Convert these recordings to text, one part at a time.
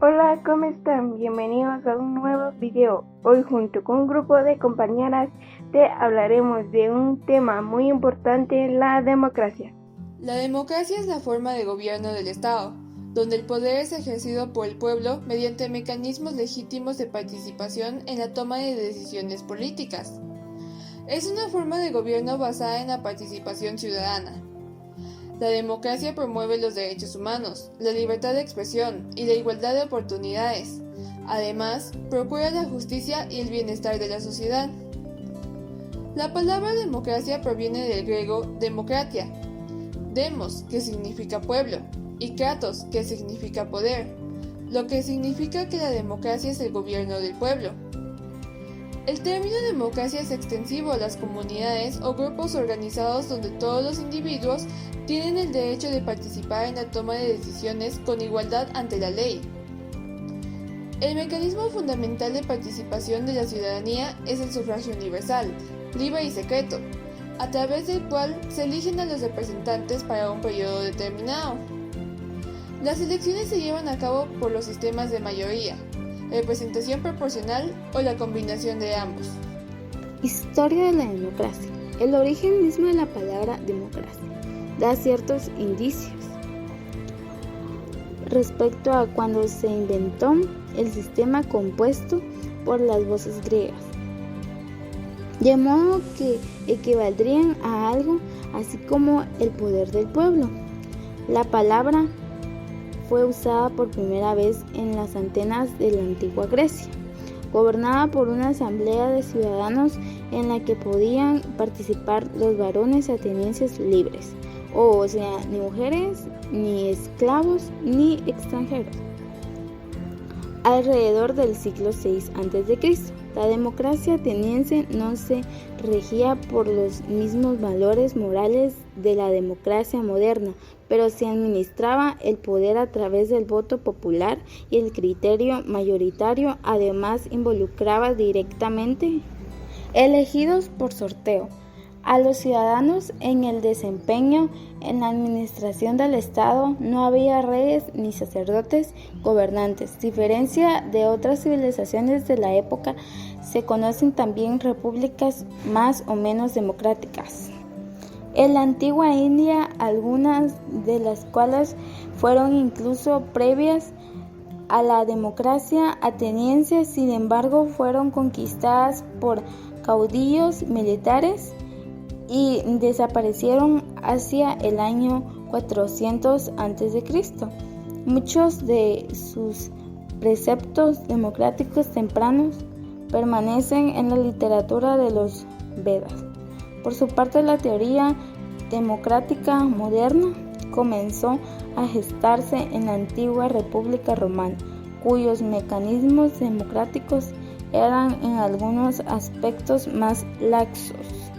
Hola, ¿cómo están? Bienvenidos a un nuevo video. Hoy junto con un grupo de compañeras te hablaremos de un tema muy importante, la democracia. La democracia es la forma de gobierno del Estado, donde el poder es ejercido por el pueblo mediante mecanismos legítimos de participación en la toma de decisiones políticas. Es una forma de gobierno basada en la participación ciudadana. La democracia promueve los derechos humanos, la libertad de expresión y la igualdad de oportunidades. Además, procura la justicia y el bienestar de la sociedad. La palabra democracia proviene del griego demokratia, demos, que significa pueblo, y kratos, que significa poder, lo que significa que la democracia es el gobierno del pueblo. El término democracia es extensivo a las comunidades o grupos organizados donde todos los individuos tienen el derecho de participar en la toma de decisiones con igualdad ante la ley. El mecanismo fundamental de participación de la ciudadanía es el sufragio universal, libre y secreto, a través del cual se eligen a los representantes para un periodo determinado. Las elecciones se llevan a cabo por los sistemas de mayoría, representación proporcional o la combinación de ambos. Historia de la democracia. El origen mismo de la palabra democracia da ciertos indicios respecto a cuando se inventó el sistema compuesto por las voces griegas, de modo que equivaldrían a algo así como el poder del pueblo. La palabra fue usada por primera vez en las Atenas de la antigua Grecia, gobernada por una asamblea de ciudadanos en la que podían participar los varones atenienses libres, o sea, ni mujeres, ni esclavos, ni extranjeros. Alrededor del siglo VI a.C., la democracia ateniense no se regía por los mismos valores morales de la democracia moderna, pero se administraba el poder a través del voto popular y el criterio mayoritario. Además, involucraba directamente, elegidos por sorteo, a los ciudadanos en el desempeño en la administración del Estado. No había reyes ni sacerdotes gobernantes. Diferencia de otras civilizaciones de la época, se conocen también repúblicas más o menos democráticas. En la antigua India, algunas de las cuales fueron incluso previas a la democracia ateniense, sin embargo, fueron conquistadas por caudillos militares y desaparecieron hacia el año 400 a.C. Muchos de sus preceptos democráticos tempranos permanecen en la literatura de los Vedas. Por su parte, la teoría democrática moderna comenzó a gestarse en la antigua República Romana, cuyos mecanismos democráticos eran en algunos aspectos más laxos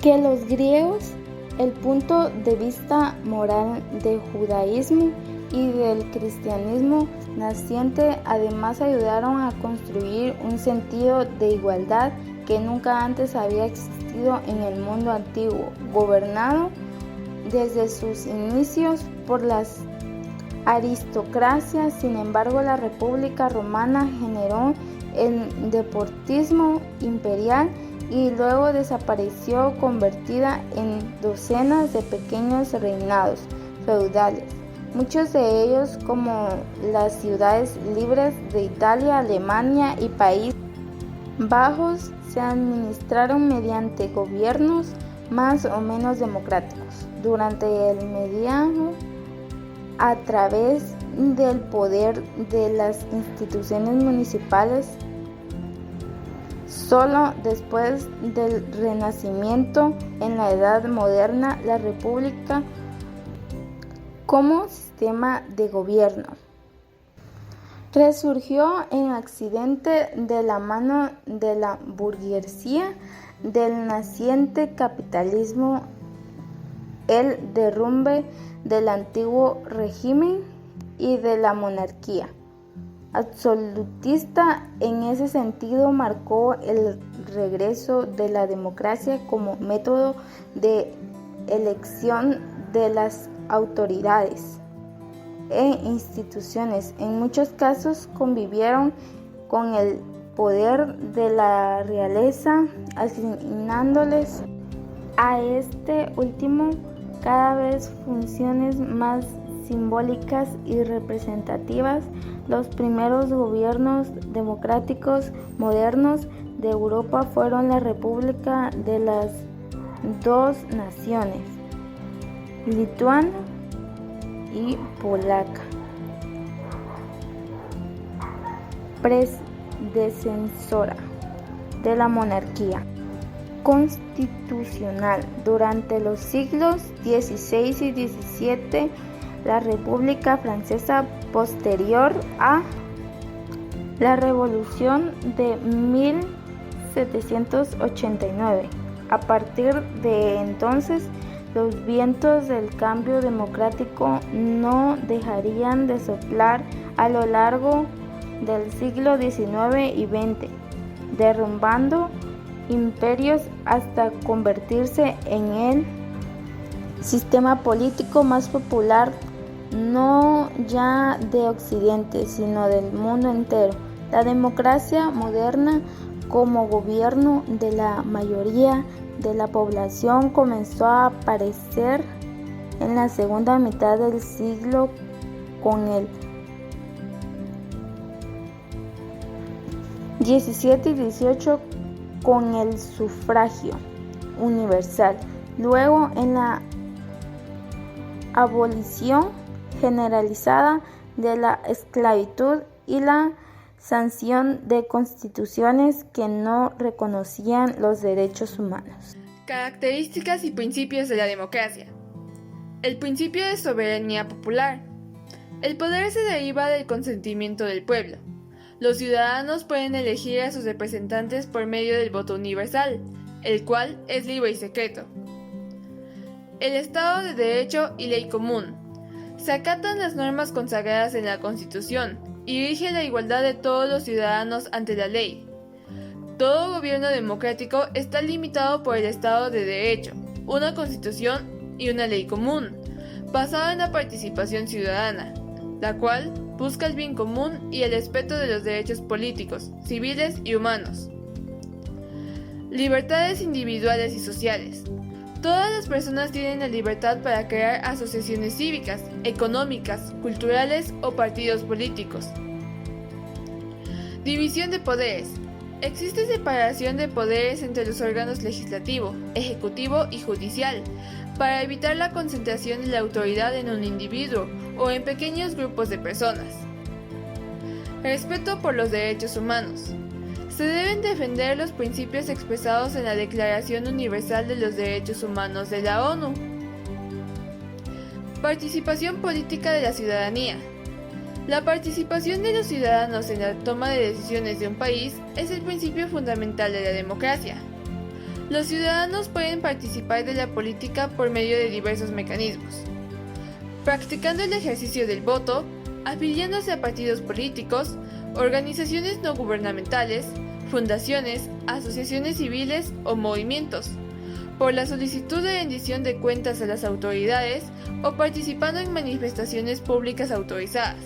que los griegos. El punto de vista moral del judaísmo y del cristianismo naciente además ayudaron a construir un sentido de igualdad que nunca antes había existido en el mundo antiguo, gobernado desde sus inicios por las aristocracias. Sin embargo, la República Romana generó el despotismo imperial y luego desapareció, convertida en docenas de pequeños reinados feudales, muchos de ellos, como las ciudades libres de Italia, Alemania y Países Bajos, se administraron mediante gobiernos más o menos democráticos. Durante el mediano, a través del poder de las instituciones municipales. Solo después del Renacimiento, en la Edad Moderna, la República como sistema de gobierno resurgió en Occidente de la mano de la burguesía, del naciente capitalismo, el derrumbe del antiguo régimen y de la monarquía absolutista. En ese sentido, marcó el regreso de la democracia como método de elección de las autoridades. e instituciones. En muchos casos convivieron con el poder de la realeza, asignándoles a este último cada vez funciones más simbólicas y representativas. Los primeros gobiernos democráticos modernos de Europa fueron la República de las Dos Naciones, lituana y polaca, predecesora de la monarquía constitucional. Durante los siglos XVI y XVII, la República Francesa, posterior a la Revolución de 1789. A partir de entonces, los vientos del cambio democrático no dejarían de soplar a lo largo del siglo XIX y XX, derrumbando imperios hasta convertirse en el sistema político más popular, no ya de Occidente, sino del mundo entero. La democracia moderna, como gobierno de la mayoría de la población, comenzó a aparecer en la segunda mitad del siglo con el XVII y XVIII con el sufragio universal, luego en la abolición generalizada de la esclavitud y la sanción de constituciones que no reconocían los derechos humanos. Características y principios de la democracia. El principio de soberanía popular. El poder se deriva del consentimiento del pueblo. Los ciudadanos pueden elegir a sus representantes por medio del voto universal, el cual es libre y secreto. El Estado de Derecho y ley común. Se acatan las normas consagradas en la Constitución y rige la igualdad de todos los ciudadanos ante la ley. Todo gobierno democrático está limitado por el Estado de Derecho, una Constitución y una ley común, basada en la participación ciudadana, la cual busca el bien común y el respeto de los derechos políticos, civiles y humanos. Libertades individuales y sociales. Todas las personas tienen la libertad para crear asociaciones cívicas, económicas, culturales o partidos políticos. División de poderes. Existe separación de poderes entre los órganos legislativo, ejecutivo y judicial, para evitar la concentración de la autoridad en un individuo o en pequeños grupos de personas. Respeto por los derechos humanos. Se deben defender los principios expresados en la Declaración Universal de los Derechos Humanos de la ONU. Participación política de la ciudadanía. La participación de los ciudadanos en la toma de decisiones de un país es el principio fundamental de la democracia. Los ciudadanos pueden participar de la política por medio de diversos mecanismos, practicando el ejercicio del voto, afiliándose a partidos políticos, organizaciones no gubernamentales, fundaciones, asociaciones civiles o movimientos, por la solicitud de rendición de cuentas a las autoridades o participando en manifestaciones públicas autorizadas.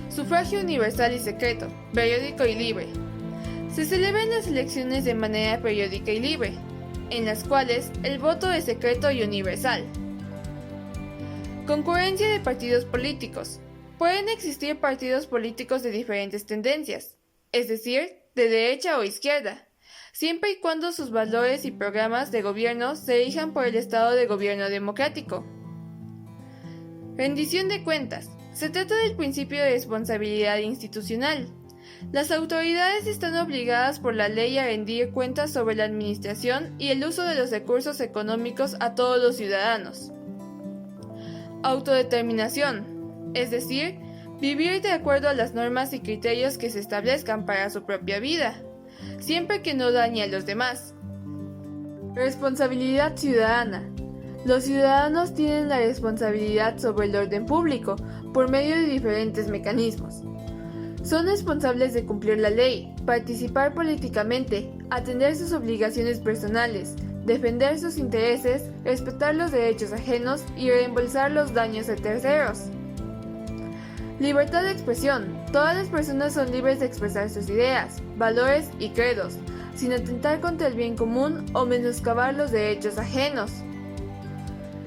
Sufragio universal y secreto, periódico y libre. Se celebran las elecciones de manera periódica y libre, en las cuales el voto es secreto y universal. Concurrencia de partidos políticos. Pueden existir partidos políticos de diferentes tendencias, es decir, de derecha o izquierda, siempre y cuando sus valores y programas de gobierno se rijan por el Estado de Gobierno democrático. Rendición de cuentas. Se trata del principio de responsabilidad institucional. Las autoridades están obligadas por la ley a rendir cuentas sobre la administración y el uso de los recursos económicos a todos los ciudadanos. Autodeterminación, es decir, vivir de acuerdo a las normas y criterios que se establezcan para su propia vida, siempre que no dañe a los demás. Responsabilidad ciudadana. Los ciudadanos tienen la responsabilidad sobre el orden público por medio de diferentes mecanismos. Son responsables de cumplir la ley, participar políticamente, atender sus obligaciones personales, defender sus intereses, respetar los derechos ajenos y reembolsar los daños de terceros. Libertad de expresión. Todas las personas son libres de expresar sus ideas, valores y credos, sin atentar contra el bien común o menoscabar los derechos ajenos.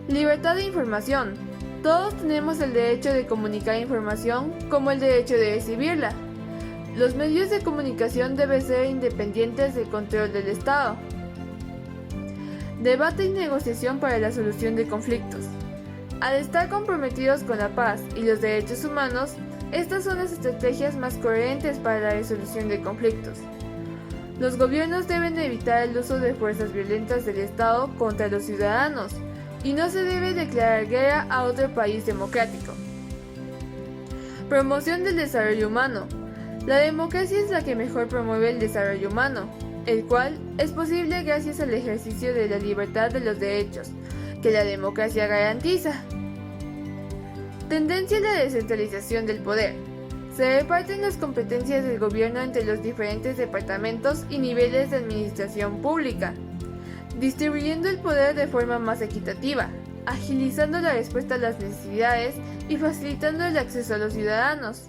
Libertad de información. Todos tenemos el derecho de comunicar información como el derecho de recibirla. Los medios de comunicación deben ser independientes del control del Estado. Debate y negociación para la solución de conflictos. Al estar comprometidos con la paz y los derechos humanos, estas son las estrategias más coherentes para la resolución de conflictos. Los gobiernos deben evitar el uso de fuerzas violentas del Estado contra los ciudadanos y no se debe declarar guerra a otro país democrático. Promoción del desarrollo humano. La democracia es la que mejor promueve el desarrollo humano, el cual es posible gracias al ejercicio de la libertad de los derechos, que la democracia garantiza. Tendencia a la descentralización del poder. Se reparten las competencias del gobierno entre los diferentes departamentos y niveles de administración pública, distribuyendo el poder de forma más equitativa, agilizando la respuesta a las necesidades y facilitando el acceso a los ciudadanos.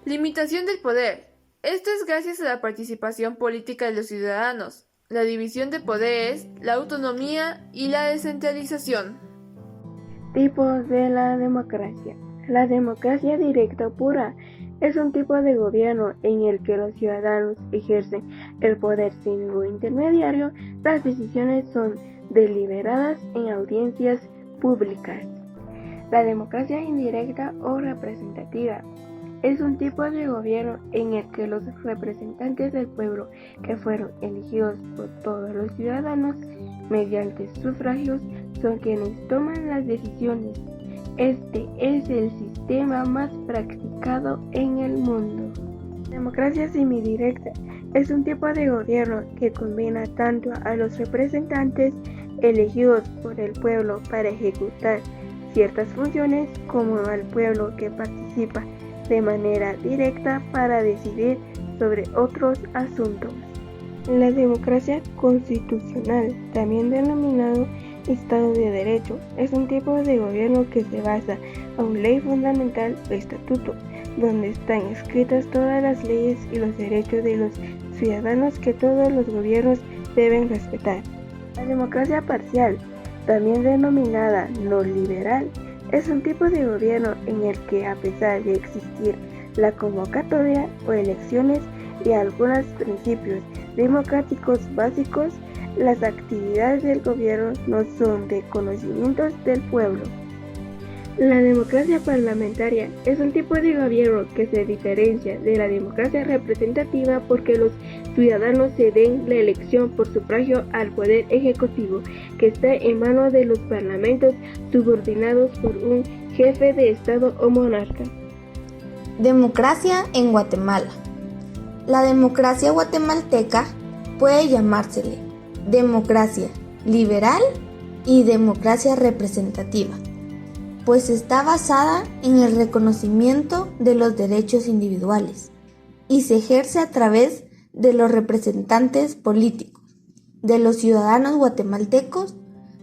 Limitación del poder. Esto es gracias a la participación política de los ciudadanos, la división de poderes, la autonomía y la descentralización. Tipos de la democracia. La democracia directa o pura es un tipo de gobierno en el que los ciudadanos ejercen el poder sin ningún intermediario. Las decisiones son deliberadas en audiencias públicas. La democracia indirecta o representativa es un tipo de gobierno en el que los representantes del pueblo, que fueron elegidos por todos los ciudadanos mediante sufragios, son quienes toman las decisiones. Este es el sistema más practicado en el mundo. Democracia semidirecta es un tipo de gobierno que combina tanto a los representantes elegidos por el pueblo para ejecutar ciertas funciones como al pueblo que participa de manera directa para decidir sobre otros asuntos. La democracia constitucional, también denominado Estado de Derecho, es un tipo de gobierno que se basa en una ley fundamental o estatuto, donde están escritas todas las leyes y los derechos de los ciudadanos que todos los gobiernos deben respetar. La democracia parcial, también denominada no liberal, es un tipo de gobierno en el que, a pesar de existir la convocatoria o elecciones y algunos principios democráticos básicos, las actividades del gobierno no son de conocimientos del pueblo. La democracia parlamentaria es un tipo de gobierno que se diferencia de la democracia representativa porque los ciudadanos se den la elección por sufragio al poder ejecutivo, que está en manos de los parlamentos subordinados por un jefe de Estado o monarca. Democracia en Guatemala. La democracia guatemalteca puede llamársele democracia liberal y democracia representativa, pues está basada en el reconocimiento de los derechos individuales y se ejerce a través de los representantes políticos, de los ciudadanos guatemaltecos,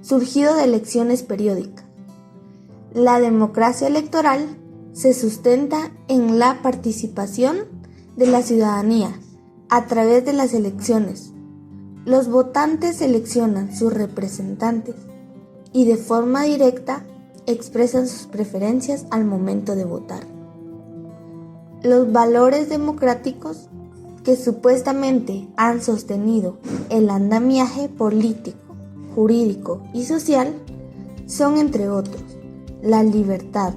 surgido de elecciones periódicas. La democracia electoral se sustenta en la participación de la ciudadanía a través de las elecciones. Los votantes seleccionan sus representantes y de forma directa expresan sus preferencias al momento de votar. Los valores democráticos que supuestamente han sostenido el andamiaje político, jurídico y social son, entre otros, la libertad,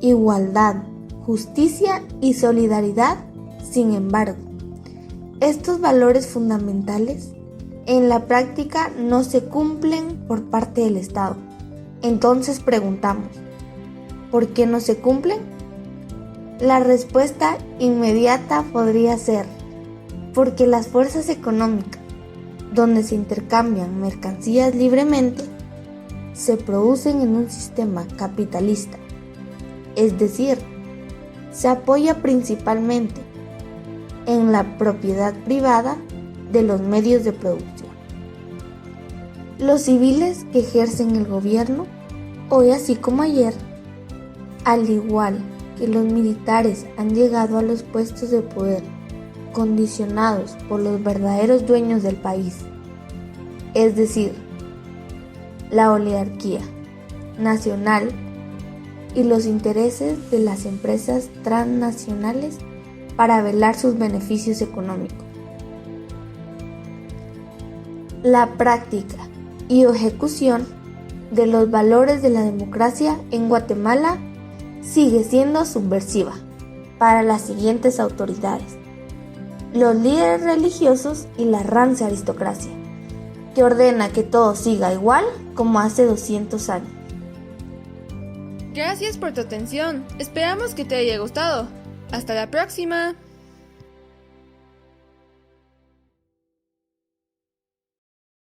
igualdad, justicia y solidaridad. Sin embargo, estos valores fundamentales en la práctica no se cumplen por parte del Estado. Entonces preguntamos, ¿por qué no se cumplen? La respuesta inmediata podría ser, porque las fuerzas económicas, donde se intercambian mercancías libremente, se producen en un sistema capitalista, es decir, se apoya principalmente en la propiedad privada de los medios de producción. Los civiles que ejercen el gobierno, hoy así como ayer, al igual que los militares, han llegado a los puestos de poder condicionados por los verdaderos dueños del país, es decir, la oligarquía nacional y los intereses de las empresas transnacionales para velar sus beneficios económicos. La práctica y ejecución de los valores de la democracia en Guatemala sigue siendo subversiva para las siguientes autoridades: los líderes religiosos y la rancia aristocracia, que ordena que todo siga igual como hace 200 años. Gracias por tu atención. Esperamos que te haya gustado. Hasta la próxima.